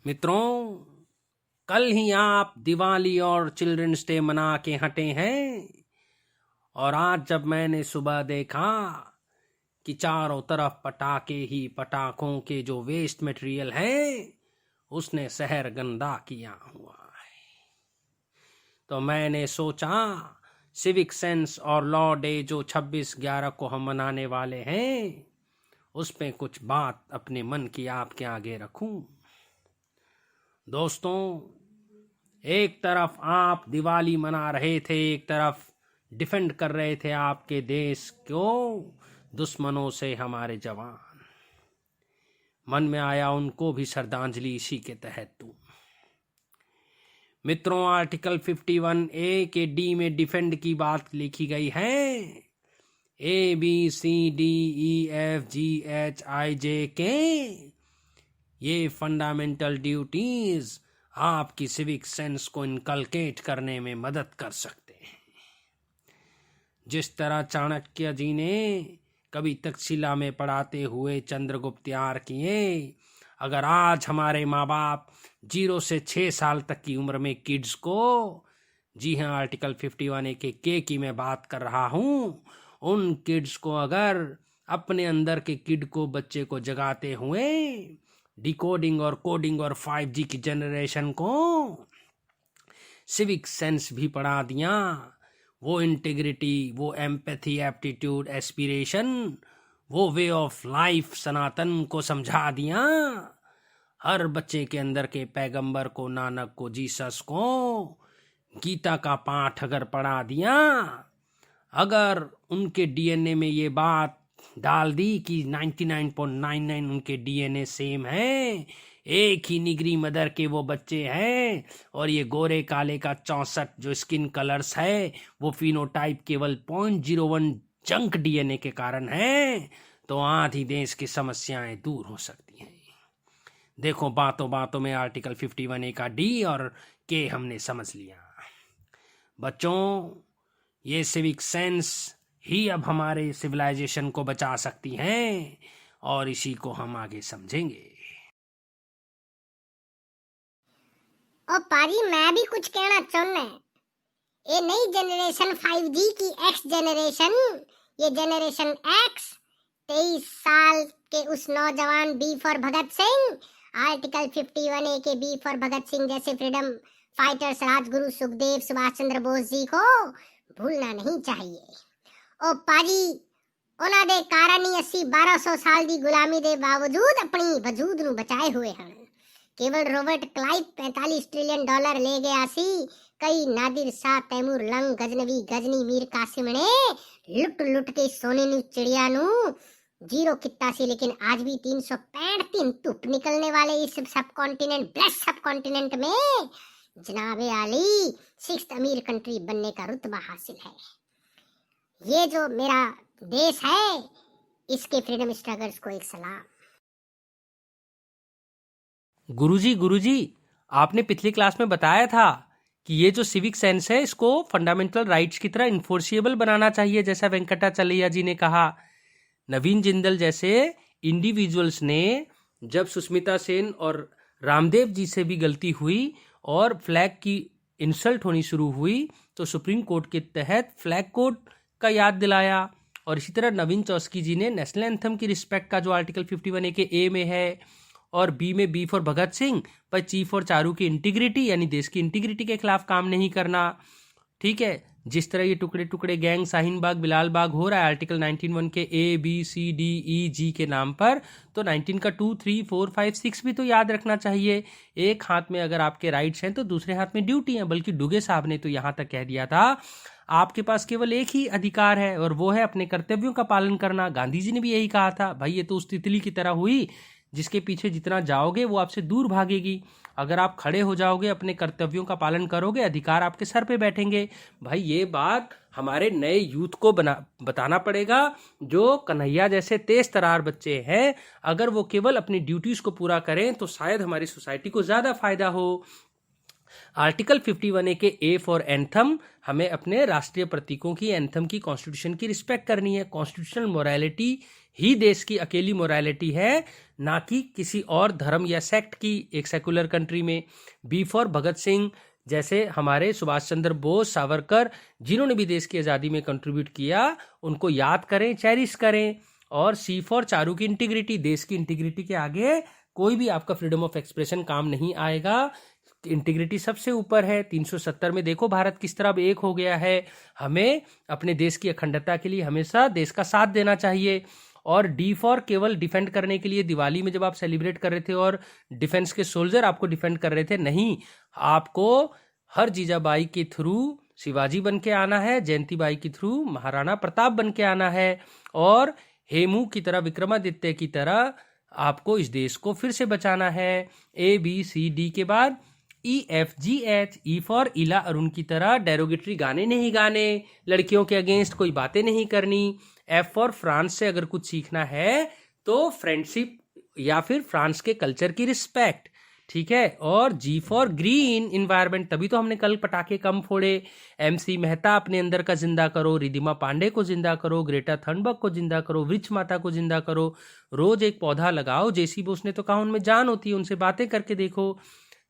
मित्रों, कल ही आप दिवाली और चिल्ड्रंस डे मना के हटे हैं और आज जब मैंने सुबह देखा कि चारों तरफ पटाखे ही पटाखों के जो वेस्ट मटेरियल है उसने शहर गंदा किया हुआ है, तो मैंने सोचा सिविक सेंस और लॉ डे जो 26/11 को हम मनाने वाले हैं उस पे कुछ बात अपने मन की आपके आगे रखूं। दोस्तों, एक तरफ आप दिवाली मना रहे थे, एक तरफ डिफेंड कर रहे थे आपके देश को दुश्मनों से हमारे जवान। मन में आया उनको भी श्रद्धांजलि इसी के तहत दूं। मित्रों, आर्टिकल 51A के डी में डिफेंड की बात लिखी गई है। ABCDEFGHIJK ये फंडामेंटल ड्यूटीज आपकी सिविक सेंस को इनकलकेट करने में मदद कर सकते हैं। जिस तरह चाणक्य जी ने कभी तक्षशिला में पढ़ाते हुए चंद्रगुप्त तैयार किए, अगर आज हमारे माँ बाप 0 से 6 साल तक की उम्र में किड्स को, जी हाँ, आर्टिकल 51A के की मैं बात कर रहा हूँ, उन किड्स को अगर अपने अंदर के किड को, बच्चे को जगाते हुए डिकोडिंग और कोडिंग और 5G की जनरेशन को सिविक सेंस भी पढ़ा दिया, वो इंटीग्रिटी, वो एम्पैथी, एप्टीट्यूड, एस्पिरेशन, वो वे ऑफ लाइफ सनातन को समझा दिया, हर बच्चे के अंदर के पैगंबर को, नानक को, जीसस को गीता का पाठ अगर पढ़ा दिया, अगर उनके डीएनए में ये बात डाल दी कि 99.99 उनके डीएनए सेम है, एक ही निगरी मदर के वो बच्चे हैं और ये गोरे काले का 64 जो स्किन कलर्स है वो फिनोटाइप केवल 0.01 जंक डीएनए के कारण है, तो आधी देश की समस्याएं दूर हो सकती हैं। देखो, बातों बातों में आर्टिकल 51A का डी और के हमने समझ लिया। बच्चों, ये सिविक सेंस ही अब हमारे सिविलाइजेशन को बचा सकती हैं और इसी को हम आगे समझेंगे। और पारी, मैं भी कुछ कहना चाहना है। ये नई जनरेशन 5G की एक्स जनरेशन, ये जनरेशन एक्स 23 साल के उस नौजवान B for Bhagat Singh, article 51A के बी फॉर भगत सिंह जैसे फ्रीडम फाइटर्स राजगुरु सुखदेव सुभाष चंद्र बोस जी को भूलना नहीं चाहिए। ओ पाजी, ਉਹਨਾਂ ਦੇ ਕਾਰਨ ਹੀ ਅਸੀਂ 1200 ਸਾਲ ਦੀ ਗੁਲਾਮੀ ਦੇ ਬਾਵਜੂਦ ਆਪਣੀ ਵਜੂਦ ਨੂੰ ਬਚਾਏ ਹੋਏ ਹਨ। केवल रॉबर्ट क्लाइव $45 ट्रिलियन ले गया सी, कई नादिर शाह, तैमूर लंग, गजनवी गजनी, मीर कासिम ने लुट लुट के सोने नु चिड़िया नु जीरो किता सी, लेकिन आज भी 365 दिन धूप निकलने वाले इस सब कॉन्टिनेंट, ब्लेस्ड सब कॉन्टिनेंट में जनाबे आली 6th अमीर कंट्री बनने का रुतबा हासिल है। ये जो मेरा देश है, इसके फ्रीडम स्ट्रगल्स को एक सलाम। गुरुजी, आपने पिछली क्लास में बताया था कि ये जो सिविक सेंस है इसको फंडामेंटल राइट्स की तरह इन्फोर्सिएबल बनाना चाहिए, जैसा वेंकटाचलैया जी ने कहा। नवीन जिंदल जैसे इंडिविजुअल्स ने जब सुष्मिता सेन और रामदेव जी से भी गलती हुई और फ्लैग की इंसल्ट होनी शुरू हुई, तो सुप्रीम कोर्ट के तहत फ्लैग कोड का याद दिलाया। और इसी तरह नवीन चौस्की जी ने नेशनल एंथम की रिस्पेक्ट का, जो आर्टिकल 51A के ए में है, और बी में बी फॉर भगत सिंह, पर ची फॉर चारू की इंटीग्रिटी, यानी देश की इंटीग्रिटी के खिलाफ काम नहीं करना। ठीक है, जिस तरह ये टुकड़े टुकड़े गैंग शाहीन बाग, बिलाल बाग हो रहा है आर्टिकल 19(1) के ABCDEG के नाम पर, तो 19 का 2, 3, 4, 5, 6 भी तो याद रखना चाहिए। एक हाथ में अगर आपके राइट्स हैं तो दूसरे हाथ में ड्यूटी है। बल्कि डुगे साहब ने तो यहाँ तक कह दिया था, आपके पास केवल एक ही अधिकार है और वो है अपने कर्तव्यों का पालन करना। गांधी जी ने भी यही कहा था। भाई, ये तो उस तितली की तरह हुई जिसके पीछे जितना जाओगे वो आपसे दूर भागेगी। अगर आप खड़े हो जाओगे, अपने कर्तव्यों का पालन करोगे, अधिकार आपके सर पे बैठेंगे। भाई, ये बात हमारे नए यूथ को बताना पड़ेगा, जो कन्हैया जैसे तेज तरार बच्चे हैं। अगर वो केवल अपनी ड्यूटीज को पूरा करें तो शायद हमारी सोसाइटी को ज्यादा फायदा हो। आर्टिकल 51A के ए फॉर एंथम, हमें अपने राष्ट्रीय प्रतीकों की, एंथम की, कॉन्स्टिट्यूशन की रिस्पेक्ट करनी है। कॉन्स्टिट्यूशनल मोरालिटी ही देश की अकेली मोरालिटी है, ना कि किसी और धर्म या सेक्ट की एक सेकुलर कंट्री में। बी फॉर भगत सिंह जैसे हमारे सुभाष चंद्र बोस, सावरकर, जिन्होंने भी देश की आज़ादी में कंट्रीब्यूट किया, उनको याद करें, चेरिश करें। और सी फॉर चारू की इंटीग्रिटी, देश की इंटीग्रिटी के आगे कोई भी आपका फ्रीडम ऑफ एक्सप्रेशन काम नहीं आएगा। इंटीग्रिटी सबसे ऊपर है। 370 में देखो भारत किस तरह अब एक हो गया है। हमें अपने देश की अखंडता के लिए हमेशा देश का साथ देना चाहिए। और डी फॉर केवल डिफेंड करने के लिए, दिवाली में जब आप सेलिब्रेट कर रहे थे और डिफेंस के सोल्जर आपको डिफेंड कर रहे थे, नहीं, आपको हर जीजाबाई के थ्रू शिवाजी बन के आना है, जयंती बाई के थ्रू महाराणा प्रताप बन के आना है, और हेमू की तरह, विक्रमादित्य की तरह आपको इस देश को फिर से बचाना है। ए बी सी डी के बाद EFGH, ई फॉर इला अरुण की तरह डेरोगेटरी गाने नहीं गाने, लड़कियों के अगेंस्ट कोई बातें नहीं करनी। F फॉर फ्रांस से अगर कुछ सीखना है तो फ्रेंडशिप या फिर फ्रांस के कल्चर की रिस्पेक्ट, ठीक है। और G फॉर ग्रीन इन्वायरमेंट, तभी तो हमने कल पटाखे कम फोड़े। MC मेहता अपने अंदर का जिंदा करो, रिधिमा पांडे को जिंदा करो, ग्रेटा थनबर्ग को जिंदा करो, वृक्ष माता को जिंदा करो, रोज एक पौधा लगाओ। जेसी बोस ने तो कहा उनमें जान होती है, उनसे बातें करके देखो,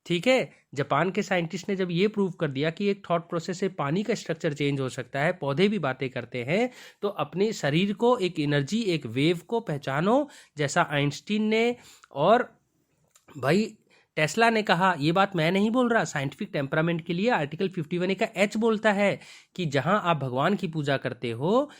ठीक है। जापान के साइंटिस्ट ने जब ये प्रूव कर दिया कि एक थॉट प्रोसेस से पानी का स्ट्रक्चर चेंज हो सकता है, पौधे भी बातें करते हैं, तो अपने शरीर को एक एनर्जी, एक वेव को पहचानो, जैसा आइंस्टीन ने और भाई टेस्ला ने कहा। ये बात मैं नहीं बोल रहा, साइंटिफिक टेम्परामेंट के लिए आर्टिकल 51A का H बोलता है कि जहां आप भगवान की पूजा करते हो,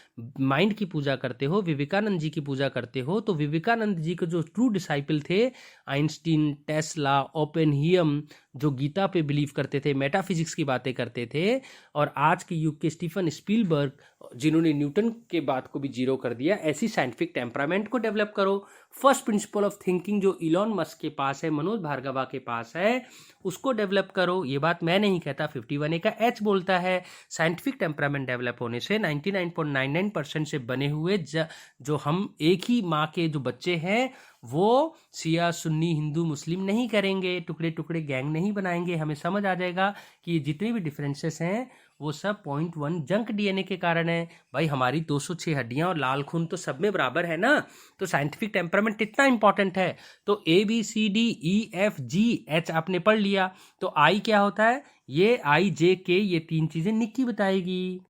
माइंड की पूजा करते हो, विवेकानंद जी की पूजा करते हो, तो विवेकानंद जी के जो ट्रू डिसाइपल थे, आइंस्टीन, टेस्ला, ओपेनहियम, जो गीता पे बिलीव करते थे, मेटाफिजिक्स की बातें करते थे, और आज के युग के स्टीफन स्पीलबर्ग, जिन्होंने न्यूटन के बात को भी जीरो कर दिया, ऐसी साइंटिफिक टेम्परामेंट को डेवलप करो। फर्स्ट प्रिंसिपल ऑफ थिंकिंग जो इलॉन मस्क के पास है, मनोज भार्गवा के पास है, उसको डेवलप करो। ये बात मैं नहीं कहता, 51A का H बोलता है। साइंटिफिक टेम्परामेंट डेवलप होने से 99.99% से बने हुए जो हम एक ही माँ के जो बच्चे हैं, वो शिया, सुन्नी, हिंदू, मुस्लिम नहीं करेंगे, टुकड़े टुकड़े गैंग नहीं बनाएंगे। हमें समझ आ जाएगा कि जितने भी डिफरेंसेस हैं वो सब 0.1 जंक DNA के कारण है। भाई हमारी 206 हड्डियां और लाल खून तो सब में बराबर है ना, तो साइंटिफिक टेम्परामेंट इतना इंपॉर्टेंट है। तो ABCDEFGH आपने पढ़ लिया, तो I क्या होता है, ये IJK, ये 3 चीजें निक्की बताएगी।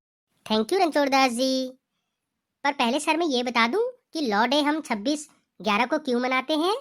Thank you Ranchhod Das ji. पर पहले सर मैं ये बता दूं कि लॉ डे हम 26/11 को क्यों मनाते हैं।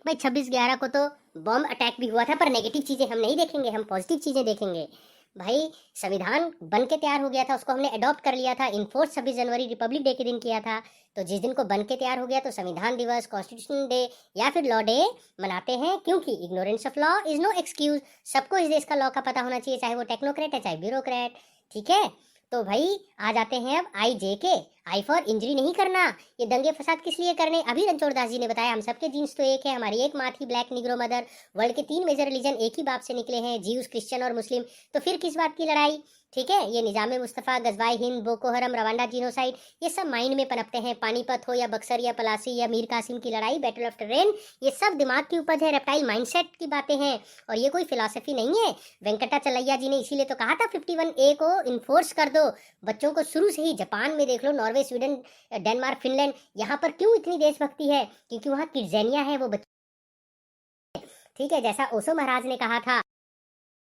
भाई 26/11 को तो बॉम्ब अटैक भी हुआ था, पर नेगेटिव चीजें हम नहीं देखेंगे, हम पॉजिटिव चीजें देखेंगे। भाई संविधान बन के तैयार हो गया था, उसको हमने अडॉप्ट कर लिया था, इनफोर्स 26 जनवरी रिपब्लिक डे के दिन किया था। तो जिस दिन को बन के तैयार हो गया तो संविधान दिवस, कॉन्स्टिट्यूशन डे या फिर लॉ डे मनाते हैं, क्योंकि ignorance of law is no excuse. सबको इस देश का लॉ का पता होना चाहिए, चाहे वो टेक्नोक्रेट है चाहे ब्यूरोक्रेट, ठीक है। तो भाई आ जाते हैं अब IJK, आई फॉर इंजरी नहीं करना। ये दंगे फसाद किस लिए करने, अभी रणछोड़ दास जी ने बताया, हम सबके जीन्स तो एक है, हमारी एक माँ थी, ब्लैक, निग्रो, मदर। वर्ल्ड के 3 मेजर रिलीजन एक ही बाप से निकले हैं, ज्यूज, क्रिश्चियन और मुस्लिम। तो फिर किस बात की लड़ाई, ठीक है। ये निजामे मुस्तफ़ा, गजवाई हिंद, बोको हरम, रवांडा जीनोसाइड, ये सब माइंड में पनपते हैं। पानीपत हो या बक्सर या पलासी या मीर कासिम की लड़ाई, बैटल ऑफ टरेन, ये सब दिमाग की उपज है, रेप्टाइल माइंडसेट की बातें हैं, और ये कोई फिलॉसफी नहीं है। वेंकटाचलैया जी ने इसीलिए तो कहा था 51A को इन्फोर्स कर दो। बच्चों को शुरू से ही, जापान में देख लो, नॉर्वे, स्वीडन, डेनमार्क, फिनलैंड, यहाँ पर क्यों इतनी देशभक्ति है, क्योंकि वहाँ किड्जेनिया है वो बच्चे, ठीक है। जैसा ओशो महाराज ने कहा था,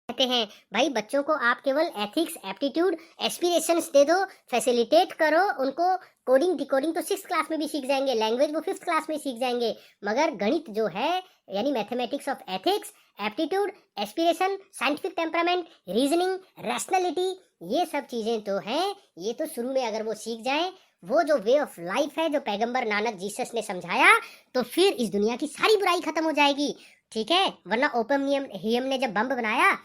कहते हैं भाई बच्चों को आप केवल एथिक्स, एप्टीट्यूड, एस्पिरेशंस दे दो, फैसिलिटेट करो उनको। कोडिंग डिकोडिंग तो 6th क्लास में भी सीख जाएंगे, लैंग्वेज वो 5th क्लास में सीख जाएंगे, मगर गणित जो है, यानी mathematics of ethics, aptitude, aspiration, scientific temperament, reasoning, rationality, ये सब चीजें तो हैं, ये तो शुरू में अगर वो सीख जाएं, वो जो वे ऑफ लाइफ है जो पैगंबर नानक जीसस ने समझाया, तो फिर इस दुनिया की सारी बुराई खत्म हो जाएगी, ठीक है। वरना ओपेनहियम ने जब बम बनाया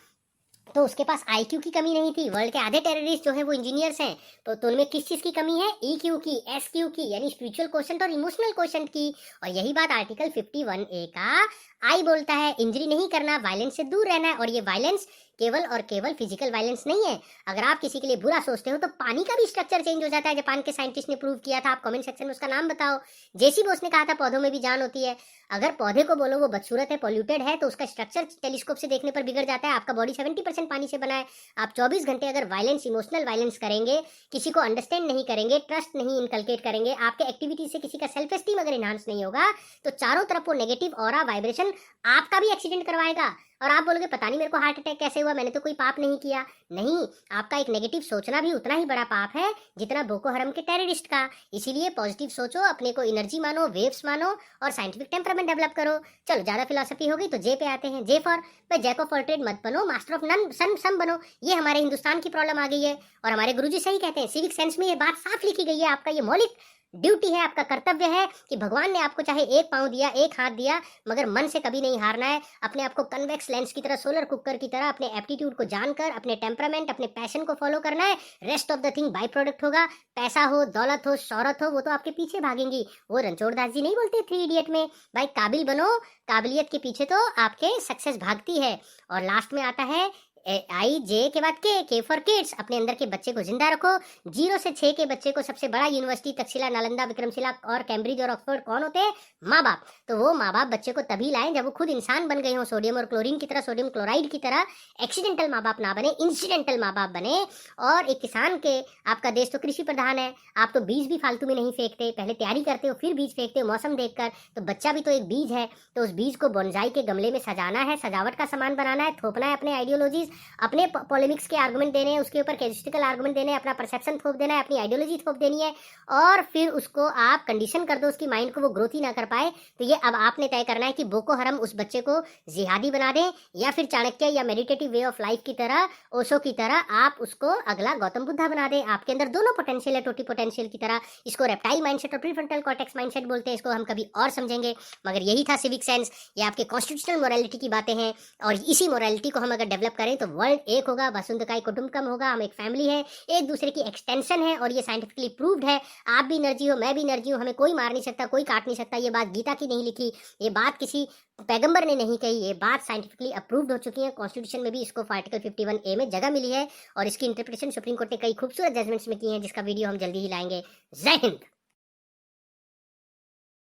तो उसके पास IQ की कमी नहीं थी। वर्ल्ड के आधे टेररिस्ट जो हैं वो इंजीनियर्स हैं, तो उनमें किस चीज की कमी है, EQ की, SQ की, यानी स्पिरिचुअल क्वेश्चन और इमोशनल क्वेश्चन की। और यही बात आर्टिकल 51A का I बोलता है, इंजरी नहीं करना, वायलेंस से दूर रहना है। और ये वायलेंस केवल और केवल फिजिकल वायलेंस नहीं है। अगर आप किसी के लिए बुरा सोचते हो तो पानी का भी स्ट्रक्चर चेंज हो जाता है। जापान के साइंटिस्ट ने प्रूव किया था। आप कमेंट सेक्शन में उसका नाम बताओ। जेसी बोस ने कहा था पौधों में भी जान होती है। अगर पौधे को बोलो वो बदसूरत है, पॉल्यूटेड है, तो उसका स्ट्रक्चर टेलीस्कोप से देखने पर बिगड़ जाता है। आपका बॉडी 70% पानी से बना है। आप 24 घंटे अगर वायलेंस, इमोशनल वायलेंस करेंगे, किसी को अंडरस्टैंड नहीं करेंगे, ट्रस्ट नहीं इनकलकेट करेंगे, आपके एक्टिविटी से किसी का सेल्फ एस्टीम अगर इनहांस नहीं होगा, तो चारों तरफ वो नेगेटिव ऑरा वाइब्रेशन आपका भी एक्सीडेंट करवाएगा। और आप बोलोगे पता नहीं मेरे को हार्ट अटैक कैसे हुआ, मैंने तो कोई पाप नहीं किया। नहीं, आपका एक नेगेटिव सोचना भी उतना ही बड़ा पाप है जितना बोको हरम के टेररिस्ट का। इसीलिए पॉजिटिव सोचो, अपने को एनर्जी मानो, वेव्स मानो और साइंटिफिक टेम्परामेंट डेवलप करो। चलो ज्यादा फिलोसफी हो गई तो जे पे आते हैं। जे फॉर भाई जैक ऑफ ऑल ट्रेड मत बनो, मास्टर ऑफ नन सन सम बनो। ये हमारे हिंदुस्तान की प्रॉब्लम आ गई है। और हमारे गुरुजी सही कहते हैं, सिविक सेंस में ये बात साफ लिखी गई है। आपका ये मौलिक ड्यूटी है, आपका कर्तव्य है कि भगवान ने आपको चाहे एक पांव दिया, एक हाथ दिया, मगर मन से कभी नहीं हारना है। अपने आप को कन्वेक्स लेंस की तरह, सोलर कुकर की तरह अपने एप्टीट्यूड को जानकर, अपने टेम्परामेंट, अपने पैशन को फॉलो करना है। Rest of the thing by product होगा। पैसा हो, दौलत हो, शौहरत हो, वो तो आपके पीछे भागेंगी। वो रणछोड़ दास जी नहीं बोलते 3 इडियट में, भाई काबिल बनो, काबिलियत के पीछे तो आपके सक्सेस भागती है। और लास्ट में आता है आई जे के बाद के फॉर किड्स। अपने अंदर के बच्चे को जिंदा रखो। 0 से 6 के बच्चे को सबसे बड़ा यूनिवर्सिटी तक्षशिला, नालंदा, विक्रमशिला और कैम्ब्रिज और ऑक्सफोर्ड कौन होते हैं? माँ बाप। तो वो माँ बाप बच्चे को तभी लाएं जब वो खुद इंसान बन गए हो, सोडियम और क्लोरीन की तरह, सोडियम क्लोराइड की तरह। एक्सीडेंटल माँ बाप ना बने, इंसिडेंटल माँ बाप बने। और एक किसान के, आपका देश तो कृषि प्रधान है, आप तो बीज भी फालतू में नहीं फेंकते, पहले तैयारी करते हो फिर बीज फेंकते हो मौसम देखकर। तो बच्चा भी तो एक बीज है, तो उस बीज को बोनसाई के गमले में सजाना है, सजावट का सामान बनाना है, थोपना है अपने आइडियोलॉजीज, अपने पॉलेमिक्स के आर्गुमेंट देने हैं, उसके ऊपर कैजुस्टिकल आर्गुमेंट देने हैं, अपना परसेप्शन थोप देना है, अपनी आइडियोलॉजी थोप देनी है। और फिर उसको आप कंडीशन कर दो उसकी माइंड को, वो ग्रोथ ही ना कर पाए। तो ये अब आपने तय करना है कि बोको हरम उस बच्चे को जिहादी बना दें, या फिर चाणक्य या मेडिटेटिव वे ऑफ लाइफ की तरह, ओशो की तरह आप उसको अगला गौतम बुद्धा बना दें। आपके अंदर दोनों पोटेंशियल है, टोटी पोटेंशियल की तरह। इसको रेप्टाइल माइंडसेट और प्रीफ्रंटल कॉर्टेक्स माइंडसेट बोलते हैं। इसको हम कभी और समझेंगे, मगर यही था सिविक सेंस। ये आपके कॉन्स्टिट्यूशनल मोरालिटी की बातें हैं। और इसी मोरालिटी को हम अगर डेवलप करें तो वर्ल्ड एक होगा, वसुंधकाई कुटुंबकम होगा। हम एक फैमिली है, एक दूसरे की एक्सटेंशन है, और ये साइंटिफिकली प्रूव्ड है। आप भी एनर्जी हो, मैं भी एनर्जी हूँ, हमें कोई मार नहीं सकता, कोई काट नहीं सकता। ये बात गीता की नहीं लिखी, ये बात किसी पैगंबर ने नहीं कही, ये बात साइंटिफिकली अप्रूव्ड हो चुकी है। कॉन्स्टिट्यूशन में भी इसको आर्टिकल 51A में जगह मिली है, और इसकी इंटरप्रिटेशन सुप्रीम कोर्ट ने कई खूबसूरत जजमेंट्स में की है, जिसका वीडियो हम जल्दी ही लाएंगे। जय हिंद।